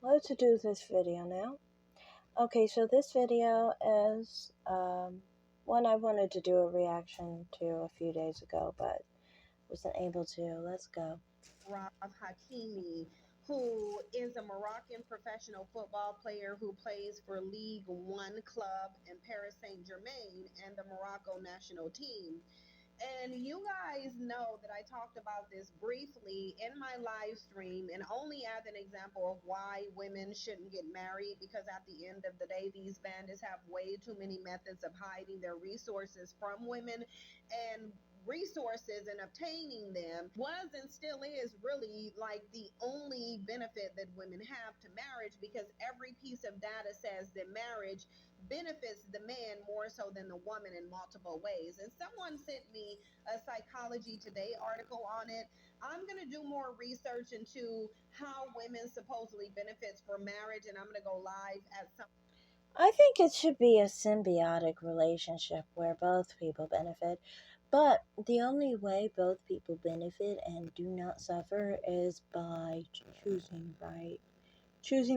What to do this video now? Okay, so this video is one I wanted to do a reaction to a few days ago, but wasn't able to. Let's go. Hakimi, who is a Moroccan professional football player who plays for League One club in Paris Saint-Germain and the Morocco national team. And you guys know that I talked about this briefly in my live stream, and only as an example of why women shouldn't get married, because at the end of the day, these bandits have way too many methods of hiding their resources from women, and resources and obtaining them was and still is really like the only benefit that women have to marriage, because every piece of data says that marriage benefits the man more so than the woman in multiple ways. And someone sent me a Psychology Today article on it. I'm going to do more research into how women supposedly benefits from marriage, and I'm going to go live at some. I think it should be a symbiotic relationship where both people benefit, but the only way both people benefit and do not suffer is by choosing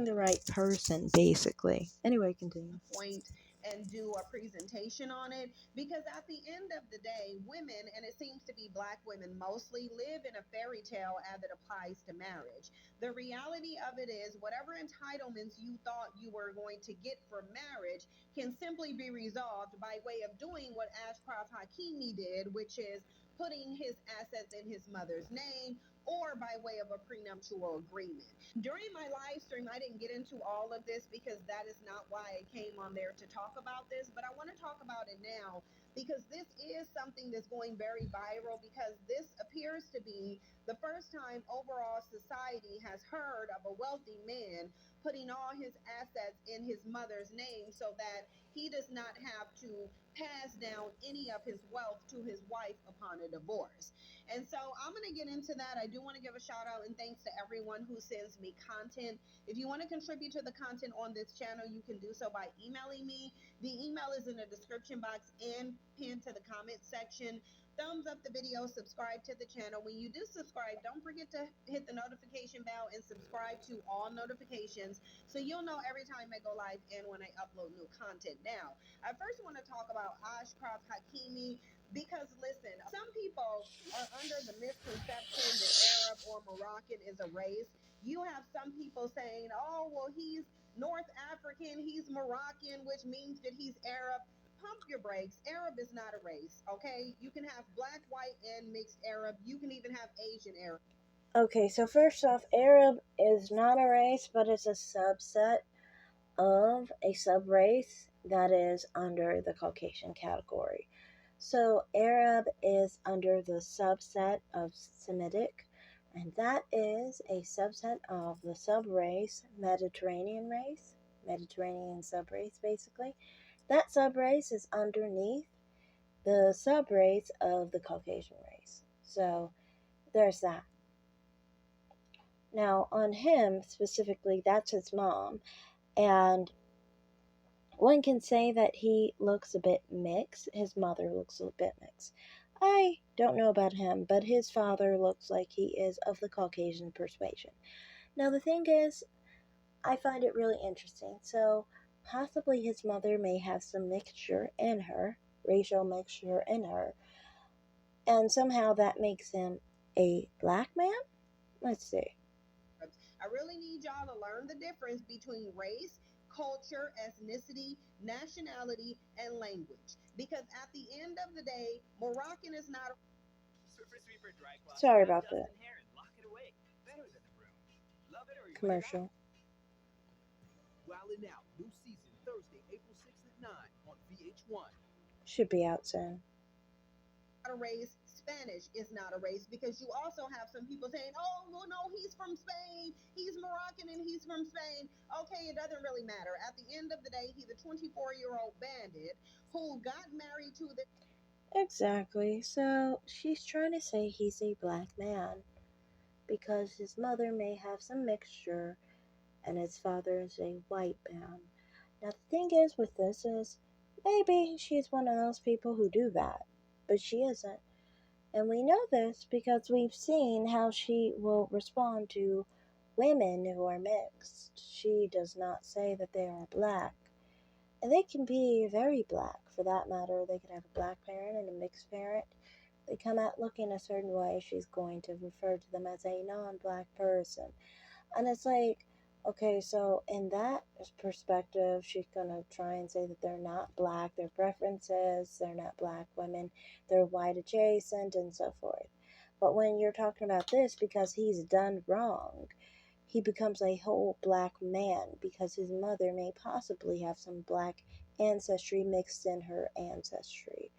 the right person, basically. Anyway, continue. Point and do a presentation on it, because at the end of the day, women, and it seems to be black women mostly, live in a fairy tale as it applies to marriage. The reality of it is, whatever entitlements you thought you were going to get from marriage can simply be resolved by way of doing what Ashraf Hakimi did, which is putting his assets in his mother's name, or by way of a prenuptial agreement. During my live stream, I didn't get into all of this because that is not why I came on there to talk about this, but I want to talk about it now because this is something that's going very viral, because this appears to be the first time overall society has heard of a wealthy man putting all his assets in his mother's name so that he does not have to pass down any of his wealth to his wife upon a divorce. And so I'm going to get into that. I do want to give a shout out and thanks to everyone who sends me content. If you want to contribute to the content on this channel, you can do so by emailing me. The email is in the description box and pinned to the comment section. Thumbs up the video, subscribe to the channel. When you do subscribe, don't forget to hit the notification bell and subscribe to all notifications so you'll know every time I go live and when I upload new content. Now, I first want to talk about Ashraf Hakimi, because listen, some people are under the misconception that Arab or Moroccan is a race. You have some people saying, oh, well, he's North African, he's Moroccan, which means that he's Arab. Pump your brakes. Arab is not a race, okay? You can have black, white, and mixed Arab. You can even have Asian Arab. Okay, so first off, Arab is not a race, but it's a subset of a subrace that is under the Caucasian category. So Arab is under the subset of Semitic, and that is a subset of the subrace Mediterranean subrace basically. That subrace is underneath the subrace of the Caucasian race. So there's that. Now, on him specifically, that's his mom, and one can say that he looks a bit mixed. His mother looks a bit mixed. I don't know about him, but his father looks like he is of the Caucasian persuasion. Now, the thing is, I find it really interesting. So, possibly his mother may have some mixture in her, racial mixture in her, and somehow that makes him a black man? Let's see. I really need y'all to learn the difference between race, culture, ethnicity, nationality, and language. Because at the end of the day, Moroccan is not. Sorry about that. Commercial. Wildin' Out, new season Thursday, April 6th at 9 on VH1. Should be out soon. A race, Spanish is not a race, because you also have some people saying, oh, well, no, he's from Spain, he's Moroccan and he's from Spain. Okay, it doesn't really matter. At the end of the day, he's a 24-year-old bandit who got married to the. Exactly. So she's trying to say he's a black man because his mother may have some mixture and his father is a white man. Now the thing is with this is maybe she's one of those people who do that, but she isn't. And we know this because we've seen how she will respond to women who are mixed. She does not say that they are black. And they can be very black, for that matter. They could have a black parent and a mixed parent. They come out looking a certain way, she's going to refer to them as a non black person. And it's like, okay, so in that perspective, she's gonna try and say that they're not black, their preferences, they're not black women, they're white adjacent, and so forth. But when you're talking about this, because he's done wrong, he becomes a whole black man because his mother may possibly have some black ancestry mixed in her ancestry.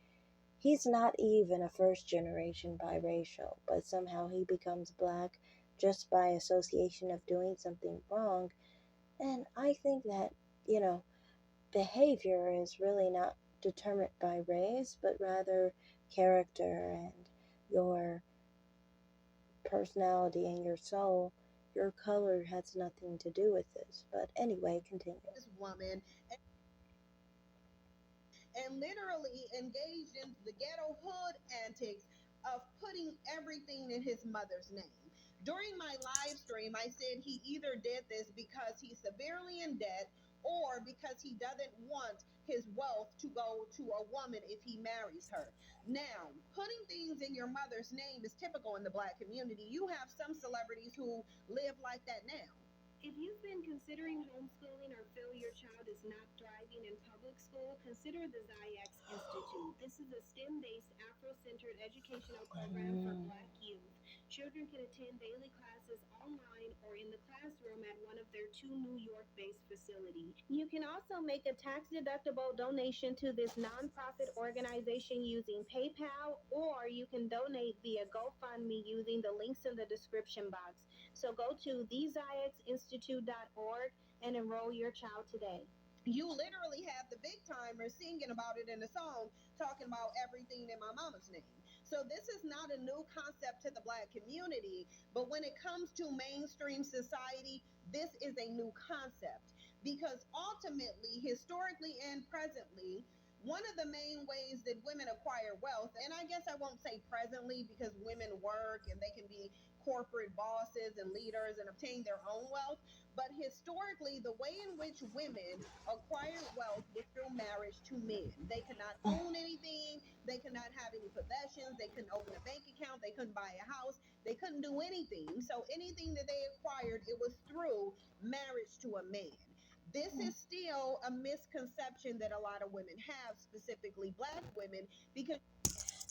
He's not even a first generation biracial, but somehow he becomes black just by association of doing something wrong. And I think that, you know, behavior is really not determined by race, but rather character and your personality and your soul. Your color has nothing to do with this. But anyway, continue. This woman and literally engaged in the ghetto hood antics of putting everything in his mother's name. During my live stream, I said he either did this because he's severely in debt or because he doesn't want his wealth to go to a woman if he marries her. Now, putting things in your mother's name is typical in the black community. You have some celebrities who live like that now. If you've been considering homeschooling or feel your child is not thriving in public school, consider the Zyx Institute. This is a STEM-based, Afro-centered educational program for Black youth. Children can attend daily classes online or in the classroom at one of their two New York-based facilities. You can also make a tax-deductible donation to this nonprofit organization using PayPal, or you can donate via GoFundMe using the links in the description box. So go to thezyxinstitute.org and enroll your child today. You literally have the big timers singing about it in the song, talking about everything in my mama's name. So this is not a new concept to the black community, but when it comes to mainstream society, this is a new concept because ultimately, historically and presently, one of the main ways that women acquire wealth, and I guess I won't say presently because women work and they can be corporate bosses and leaders and obtain their own wealth. But historically, the way in which women acquired wealth was through marriage to men. They could not own anything, they could not have any possessions, they couldn't open a bank account, they couldn't buy a house, they couldn't do anything. So anything that they acquired, it was through marriage to a man. This is still a misconception that a lot of women have, specifically black women, because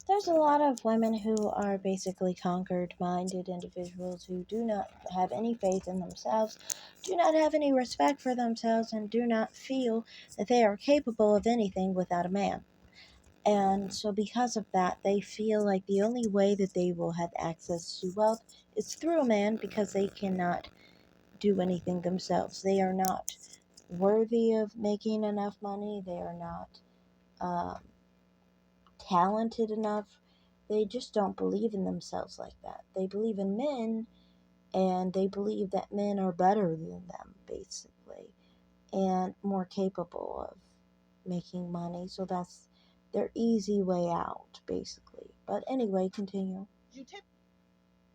There's a lot of women who are basically conquered minded individuals who do not have any faith in themselves, do not have any respect for themselves, and do not feel that they are capable of anything without a man. And so, because of that, they feel like the only way that they will have access to wealth is through a man because they cannot do anything themselves. They are not worthy of making enough money, they are not um, talented enough. They just don't believe in themselves like that. They believe in men, and they believe that men are better than them, basically, and more capable of making money. So that's their easy way out, basically. But anyway, continue. you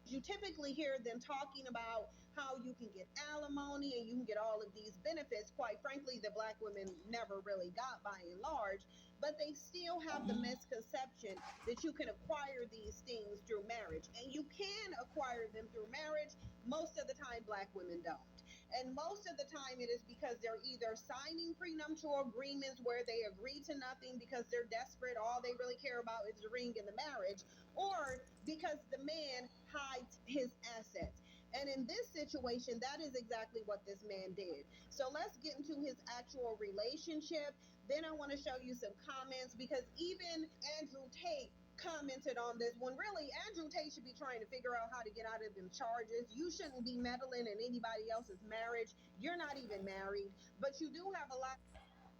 you typically hear them talking about how you can get alimony and you can get all of these benefits, quite frankly, that black women never really got by and large, but they still have the misconception that you can acquire these things through marriage. And you can acquire them through marriage. Most of the time, black women don't. And most of the time, it is because they're either signing prenuptial agreements where they agree to nothing because they're desperate, all they really care about is the ring and the marriage, or because the man hides his assets. And in this situation, that is exactly what this man did. So let's get into his actual relationship. Then I want to show you some comments because even Andrew Tate commented on this when really Andrew Tate should be trying to figure out how to get out of them charges. You shouldn't be meddling in anybody else's marriage. You're not even married, but you do have a lot.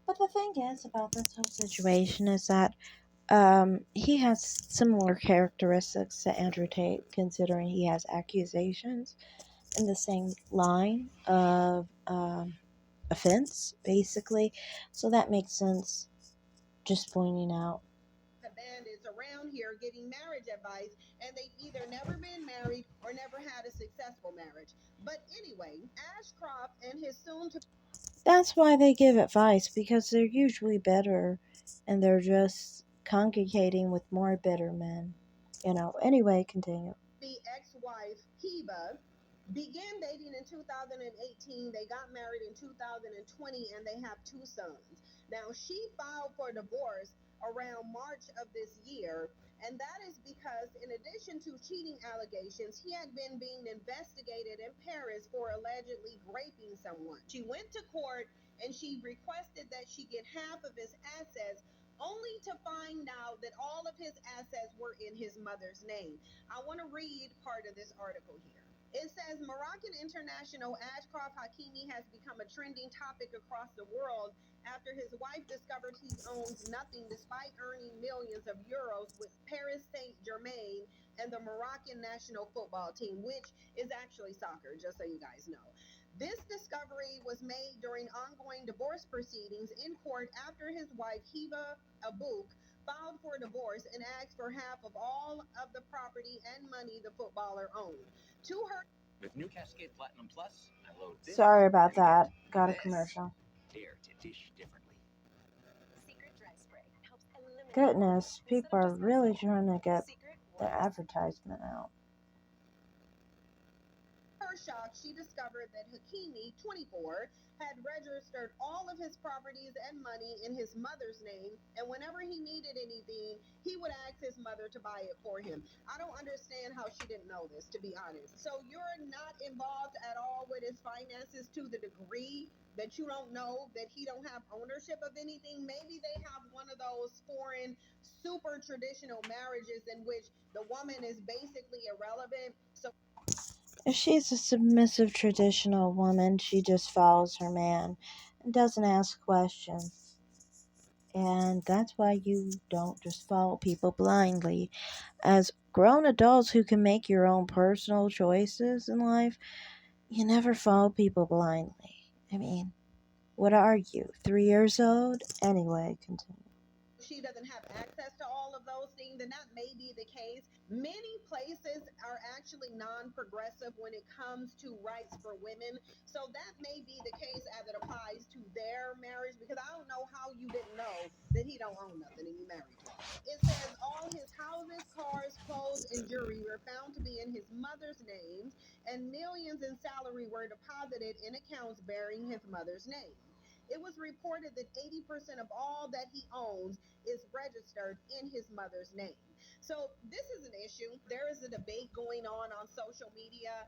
But the thing is about this whole situation is that he has similar characteristics to Andrew Tate, considering he has accusations in the same line of offense, basically. So that makes sense, just pointing out. Bandits around here giving marriage advice, and they've either never been married or never had a successful marriage. But anyway, Ashcroft and his soon to That's why they give advice, because they're usually bitter and they're just congregating with more bitter men. Anyway, continue. be ex wife, Heba, began dating in 2018. They got married in 2020 and they have two sons. Now, she filed for divorce around March of this year, and that is because, in addition to cheating allegations, he had been being investigated in Paris for allegedly raping someone. She went to court and she requested that she get half of his assets, only to find out that all of his assets were in his mother's name. I want to read part of this article here. It says Moroccan international Ashcroft Hakimi has become a trending topic across the world after his wife discovered he owns nothing despite earning millions of euros with Paris Saint Germain and the Moroccan national football team, which is actually soccer, just so you guys know. This discovery was made during ongoing divorce proceedings in court after his wife, Hiba Abouk, filed for divorce and asked for half of all of the property and money the footballer owned. To her With new Cascade Platinum Plus, I load this Sorry about and I that. get Got a this. commercial. Dare to dish differently. Goodness, people are really trying to get their advertisement out. her shock, she discovered that Hakimi, 24, had registered all of his properties and money in his mother's name, and whenever he needed anything, he would ask his mother to buy it for him. I don't understand how she didn't know this, to be honest. So you're not involved at all with his finances to the degree that you don't know that he don't have ownership of anything. Maybe they have one of those foreign super traditional marriages in which the woman is basically irrelevant. So If she's a submissive traditional woman, she just follows her man and doesn't ask questions. And that's why you don't just follow people blindly. As grown adults who can make your own personal choices in life, you never follow people blindly. I mean, what are you, 3 years old? Anyway, continue. she doesn't have access to all of those things, and that may be the case. Many places are actually non progressive when it comes to rights for women. So that may be the case as it applies to their marriage, because I don't know how you didn't know that he don't own nothing and you married to him. It says all his houses, cars, clothes, and jewelry were found to be in his mother's names, and millions in salary were deposited in accounts bearing his mother's name. It was reported that 80% of all that he owns is registered in his mother's name. So this is an issue. There is a debate going on social media,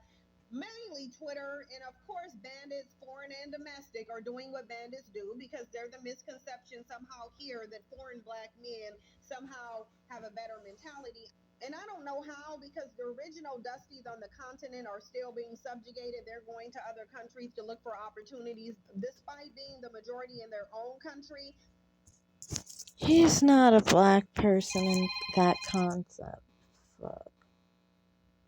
mainly Twitter, and of course, bandits, foreign and domestic, are doing what bandits do, because they're the misconception somehow here that foreign black men somehow have a better mentality. And I don't know how, because the original Dusties on the continent are still being subjugated. They're going to other countries to look for opportunities, despite being the majority in their own country. He's not a black person in that concept.